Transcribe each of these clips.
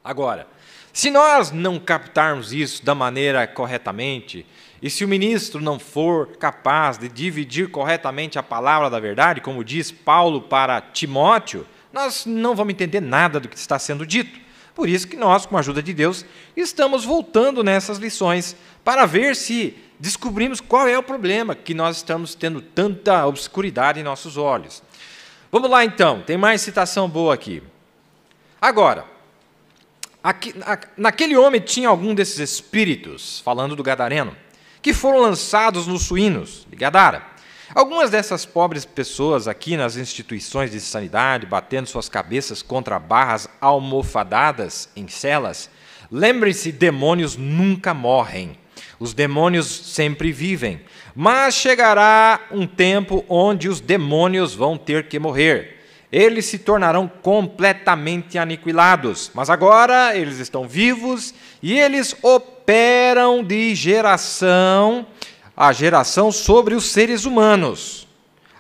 Agora, se nós não captarmos isso da maneira corretamente, e se o ministro não for capaz de dividir corretamente a palavra da verdade, como diz Paulo para Timóteo, nós não vamos entender nada do que está sendo dito. Por isso que nós, com a ajuda de Deus, estamos voltando nessas lições para ver se descobrimos qual é o problema que nós estamos tendo tanta obscuridade em nossos olhos. Vamos lá então, tem mais citação boa aqui. Agora, naquele homem tinha algum desses espíritos, falando do gadareno, que foram lançados nos suínos de Gadara. Algumas dessas pobres pessoas aqui nas instituições de sanidade, batendo suas cabeças contra barras almofadadas em celas, lembrem-se, demônios nunca morrem. Os demônios sempre vivem. Mas chegará um tempo onde os demônios vão ter que morrer. Eles se tornarão completamente aniquilados. Mas agora eles estão vivos e eles operam de geração a geração sobre os seres humanos.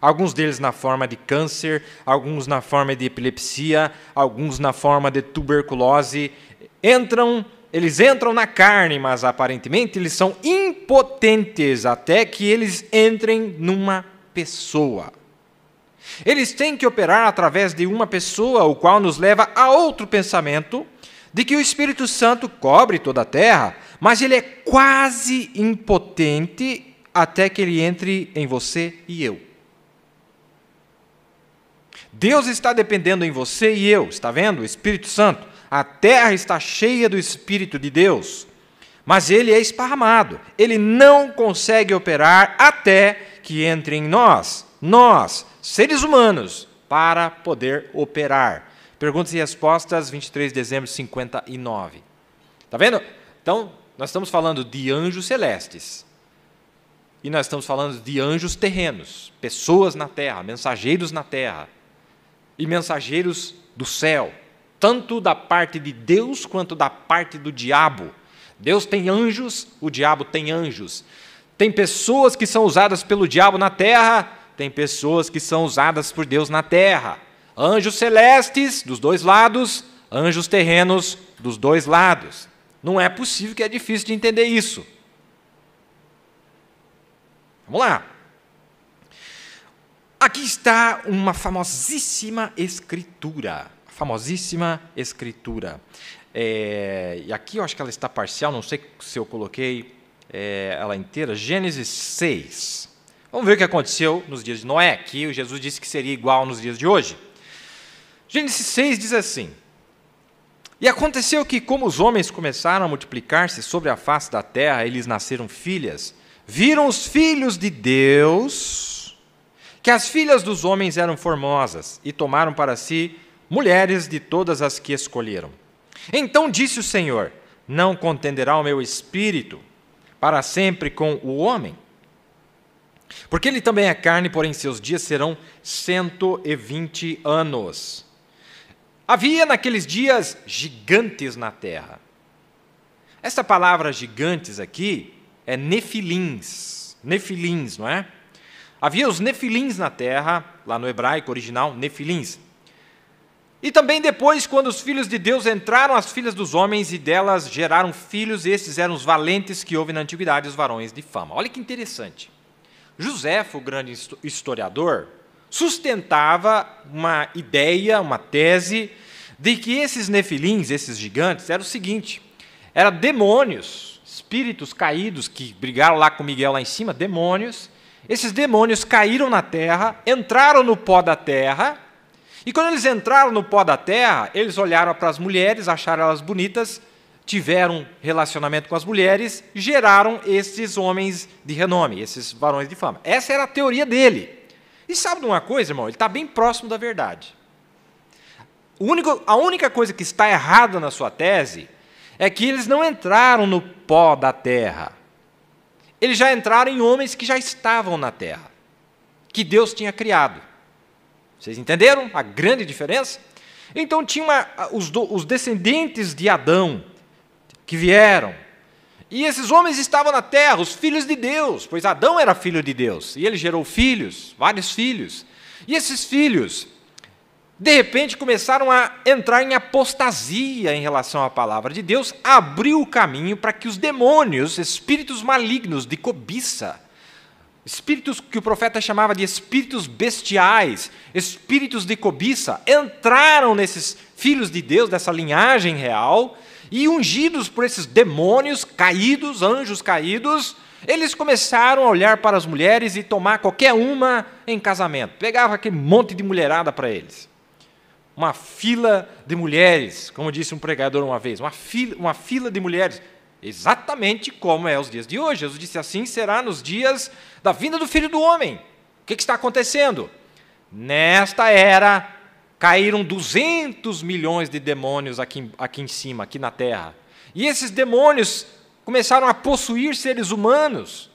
Alguns deles na forma de câncer, alguns na forma de epilepsia, alguns na forma de tuberculose. Eles entram na carne, mas aparentemente eles são impotentes até que eles entrem numa pessoa. Eles têm que operar através de uma pessoa, o qual nos leva a outro pensamento, de que o Espírito Santo cobre toda a terra, mas ele é quase impotente até que ele entre em você e eu. Deus está dependendo em você e eu, está vendo? O Espírito Santo. A terra está cheia do Espírito de Deus, mas ele é esparramado. Ele não consegue operar até que entre em nós, seres humanos, para poder operar. Perguntas e respostas, 23 de dezembro de 59. Está vendo? Então, nós estamos falando de anjos celestes. E nós estamos falando de anjos terrenos, pessoas na terra, mensageiros na terra. E mensageiros do céu. Tanto da parte de Deus quanto da parte do diabo. Deus tem anjos, o diabo tem anjos. Tem pessoas que são usadas pelo diabo na terra, tem pessoas que são usadas por Deus na terra. Anjos celestes, dos dois lados, anjos terrenos, dos dois lados. Não é possível, que é difícil de entender isso. Vamos lá. Aqui está uma famosíssima escritura. Famosíssima escritura. E aqui eu acho que ela está parcial, não sei se eu coloquei ela inteira. Gênesis 6. Vamos ver o que aconteceu nos dias de Noé, que Jesus disse que seria igual nos dias de hoje. Gênesis 6 diz assim: E aconteceu que, como os homens começaram a multiplicar-se sobre a face da terra, eles nasceram filhas, viram os filhos de Deus, que as filhas dos homens eram formosas, e tomaram para si mulheres de todas as que escolheram. Então disse o Senhor: Não contenderá o meu espírito para sempre com o homem? Porque ele também é carne, porém seus dias serão 120 anos. Havia naqueles dias gigantes na terra. Essa palavra gigantes aqui é nefilins. Nefilins, não é? Havia os nefilins na terra, lá no hebraico original, nefilins. E também depois, quando os filhos de Deus entraram as filhas dos homens e delas geraram filhos, esses eram os valentes que houve na antiguidade, os varões de fama. Olha que interessante. Joséfo, o grande historiador, sustentava uma ideia, uma tese, de que esses nefilins, esses gigantes, era o seguinte: eram demônios, espíritos caídos que brigaram lá com Miguel lá em cima, demônios. Esses demônios caíram na terra, entraram no pó da terra, e quando eles entraram no pó da terra, eles olharam para as mulheres, acharam elas bonitas, tiveram relacionamento com as mulheres, geraram esses homens de renome, esses varões de fama. Essa era a teoria dele. E sabe de uma coisa, irmão? Ele está bem próximo da verdade. A única coisa que está errada na sua tese é que eles não entraram no pó da terra. Eles já entraram em homens que já estavam na terra, que Deus tinha criado. Vocês entenderam a grande diferença? Então, tinha os descendentes de Adão, que vieram. E esses homens estavam na terra, os filhos de Deus, pois Adão era filho de Deus. E ele gerou filhos, vários filhos. E esses filhos de repente começaram a entrar em apostasia em relação à palavra de Deus, abriu o caminho para que os demônios, espíritos malignos de cobiça, espíritos que o profeta chamava de espíritos bestiais, espíritos de cobiça, entraram nesses filhos de Deus, dessa linhagem real, e ungidos por esses demônios caídos, anjos caídos, eles começaram a olhar para as mulheres e tomar qualquer uma em casamento. Pegava aquele monte de mulherada para eles. Uma fila de mulheres, como disse um pregador uma vez, uma fila de mulheres, exatamente como é os dias de hoje. Jesus disse assim, será nos dias da vinda do Filho do Homem. O que está acontecendo? Nesta era, caíram 200 milhões de demônios aqui em cima, aqui na terra. E esses demônios começaram a possuir seres humanos.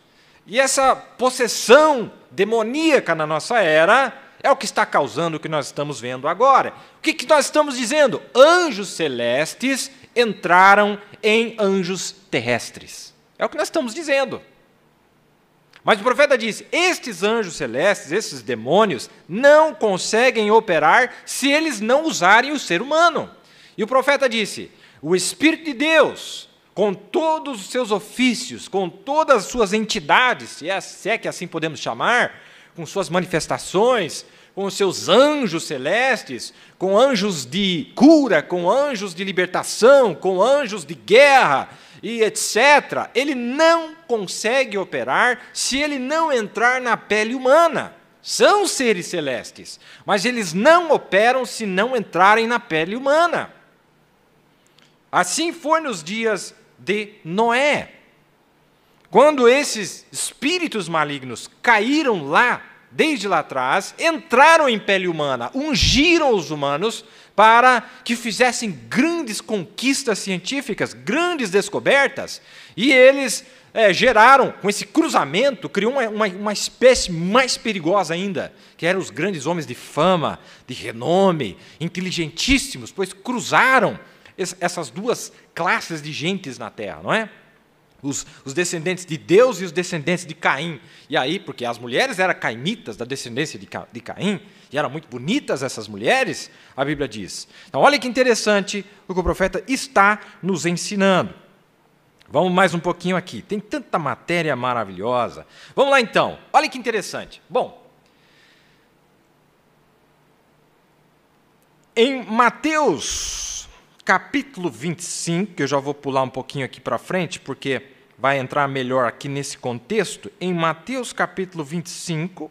E essa possessão demoníaca na nossa era é o que está causando o que nós estamos vendo agora. O que nós estamos dizendo? Anjos celestes entraram em anjos terrestres. É o que nós estamos dizendo. Mas o profeta disse, estes anjos celestes, esses demônios, não conseguem operar se eles não usarem o ser humano. E o profeta disse, o Espírito de Deus, com todos os seus ofícios, com todas as suas entidades, se é que assim podemos chamar, com suas manifestações, com os seus anjos celestes, com anjos de cura, com anjos de libertação, com anjos de guerra, e etc., ele não consegue operar se ele não entrar na pele humana. São seres celestes, mas eles não operam se não entrarem na pele humana. Assim foi nos dias de Noé. Quando esses espíritos malignos caíram lá, desde lá atrás, entraram em pele humana, ungiram os humanos para que fizessem grandes conquistas científicas, grandes descobertas, e eles geraram, com esse cruzamento, criou uma espécie mais perigosa ainda, que eram os grandes homens de fama, de renome, inteligentíssimos, pois cruzaram essas duas classes de gentes na Terra, não é? Os descendentes de Deus e os descendentes de Caim. E aí, porque as mulheres eram cainitas da descendência de Caim, e eram muito bonitas essas mulheres, a Bíblia diz. Então, olha que interessante o que o profeta está nos ensinando. Vamos mais um pouquinho aqui. Tem tanta matéria maravilhosa. Vamos lá, então. Olha que interessante. Bom, em Mateus capítulo 25, que eu já vou pular um pouquinho aqui para frente, porque vai entrar melhor aqui nesse contexto. Em Mateus capítulo 25,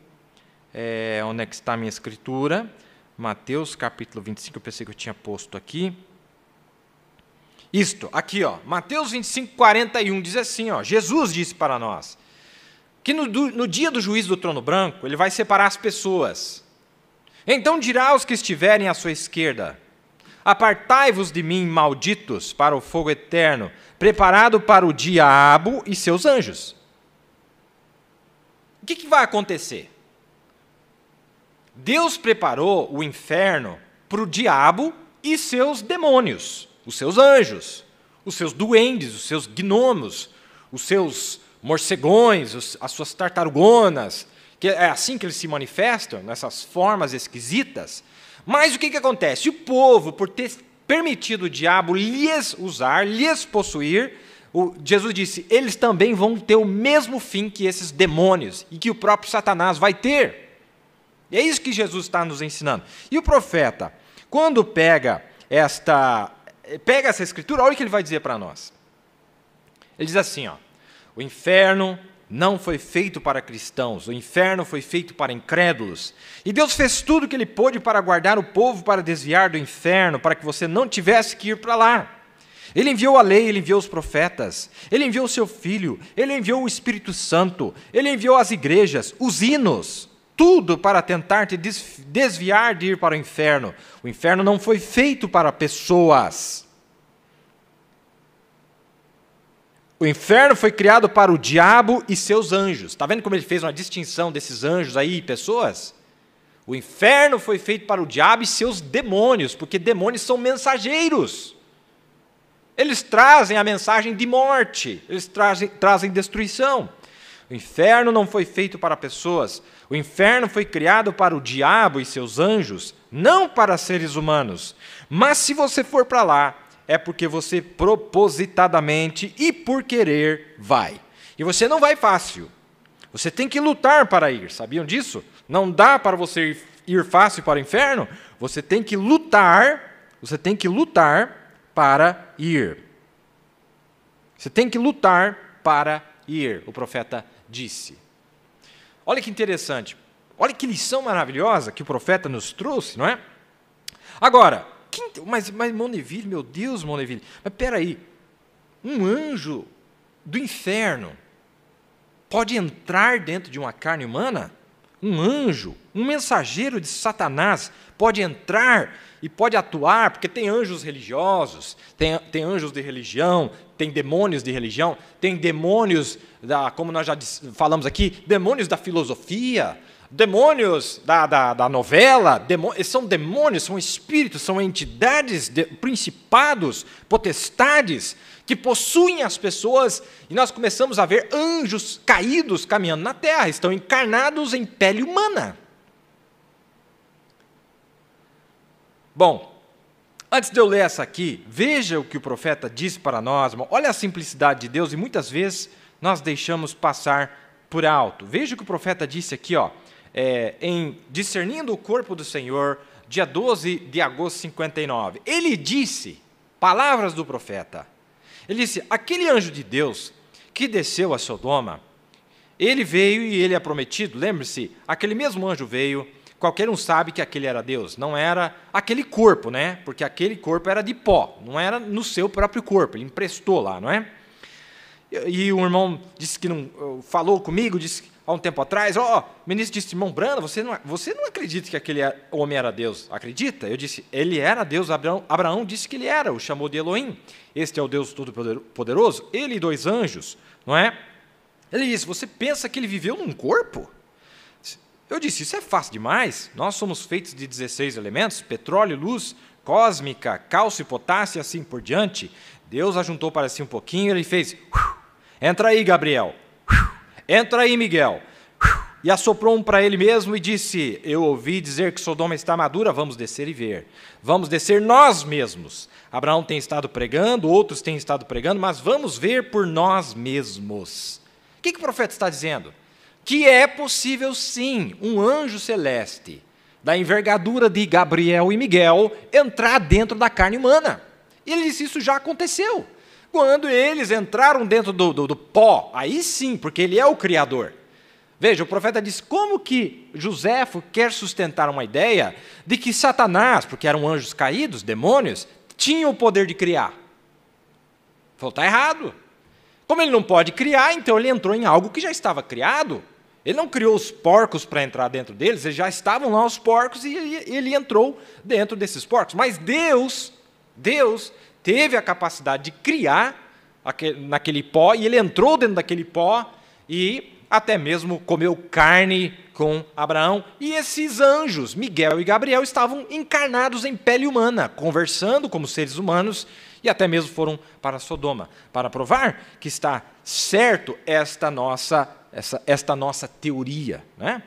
onde é que está a minha escritura? Mateus capítulo 25, eu pensei que eu tinha posto aqui. Isto, aqui, ó, Mateus 25, 41, diz assim, ó, Jesus disse para nós, que no dia do juízo do trono branco, ele vai separar as pessoas. Então dirá aos que estiverem à sua esquerda, apartai-vos de mim, malditos, para o fogo eterno, preparado para o diabo e seus anjos. O que vai acontecer? Deus preparou o inferno para o diabo e seus demônios, os seus anjos, os seus duendes, os seus gnomos, os seus morcegões, as suas tartarugonas, que é assim que eles se manifestam, nessas formas esquisitas. Mas o que acontece? O povo, por ter permitido o diabo lhes usar, lhes possuir, Jesus disse, eles também vão ter o mesmo fim que esses demônios, e que o próprio Satanás vai ter. E é isso que Jesus está nos ensinando. E o profeta, quando pega essa escritura, olha o que ele vai dizer para nós. Ele diz assim, ó, o inferno não foi feito para cristãos, o inferno foi feito para incrédulos. E Deus fez tudo o que Ele pôde para guardar o povo, para desviar do inferno, para que você não tivesse que ir para lá. Ele enviou a lei, Ele enviou os profetas, Ele enviou o seu Filho, Ele enviou o Espírito Santo, Ele enviou as igrejas, os hinos, tudo para tentar te desviar de ir para o inferno. O inferno não foi feito para pessoas. O inferno foi criado para o diabo e seus anjos. Está vendo como ele fez uma distinção desses anjos aí e pessoas? O inferno foi feito para o diabo e seus demônios, porque demônios são mensageiros. Eles trazem a mensagem de morte, eles trazem destruição. O inferno não foi feito para pessoas. O inferno foi criado para o diabo e seus anjos, não para seres humanos. Mas se você for para lá, é porque você propositadamente e por querer vai. E você não vai fácil. Você tem que lutar para ir. Sabiam disso? Não dá para você ir fácil para o inferno. Você tem que lutar. Você tem que lutar para ir. Você tem que lutar para ir, o profeta disse. Olha que interessante. Olha que lição maravilhosa que o profeta nos trouxe, não é? Agora, mas Mondeville, meu Deus, Mondeville, mas espera aí, um anjo do inferno pode entrar dentro de uma carne humana? Um anjo, um mensageiro de Satanás pode entrar e pode atuar, porque tem anjos religiosos, tem anjos de religião, tem demônios de religião, tem demônios, como nós já falamos aqui, demônios da filosofia, demônios da novela, são demônios, são espíritos, são entidades, principados, potestades, que possuem as pessoas, e nós começamos a ver anjos caídos caminhando na terra, estão encarnados em pele humana. Bom, antes de eu ler essa aqui, veja o que o profeta diz para nós, olha a simplicidade de Deus, e muitas vezes nós deixamos passar por alto. Veja o que o profeta disse aqui, em Discernindo o Corpo do Senhor, dia 12 de agosto de 59. Ele disse, palavras do profeta, ele disse, aquele anjo de Deus que desceu a Sodoma, ele veio e ele é prometido, lembre-se, aquele mesmo anjo veio, qualquer um sabe que aquele era Deus, não era aquele corpo, né? Porque aquele corpo era de pó, não era no seu próprio corpo, ele emprestou lá, não é? E o irmão disse que não falou comigo, disse há um tempo atrás, o ministro disse, irmão Branda, você não acredita que aquele homem era Deus? Acredita? Eu disse, ele era Deus, Abraão disse que ele era, o chamou de Elohim, este é o Deus Todo-Poderoso, ele e 2 anjos, não é? Ele disse, você pensa que ele viveu num corpo? Eu disse, isso é fácil demais, nós somos feitos de 16 elementos, petróleo, luz, cósmica, cálcio e potássio e assim por diante. Deus ajuntou para si um pouquinho, ele fez, entra aí, Gabriel, entra aí, Miguel, e assoprou um para ele mesmo e disse, eu ouvi dizer que Sodoma está madura, vamos descer e ver, vamos descer nós mesmos. Abraão tem estado pregando, outros têm estado pregando, mas vamos ver por nós mesmos. O que o profeta está dizendo? Que é possível, sim, um anjo celeste, da envergadura de Gabriel e Miguel, entrar dentro da carne humana. E ele disse, isso já aconteceu. Quando eles entraram dentro do pó, aí sim, porque ele é o Criador. Veja, o profeta diz, como que Joséfo quer sustentar uma ideia de que Satanás, porque eram anjos caídos, demônios, tinha o poder de criar? Falou, está errado. Como ele não pode criar, então ele entrou em algo que já estava criado. Ele não criou os porcos para entrar dentro deles, eles já estavam lá os porcos e ele entrou dentro desses porcos. Mas Deus teve a capacidade de criar naquele pó, e ele entrou dentro daquele pó e até mesmo comeu carne com Abraão. E esses anjos, Miguel e Gabriel, estavam encarnados em pele humana, conversando como seres humanos, e até mesmo foram para Sodoma, para provar que está certo esta nossa teoria, né?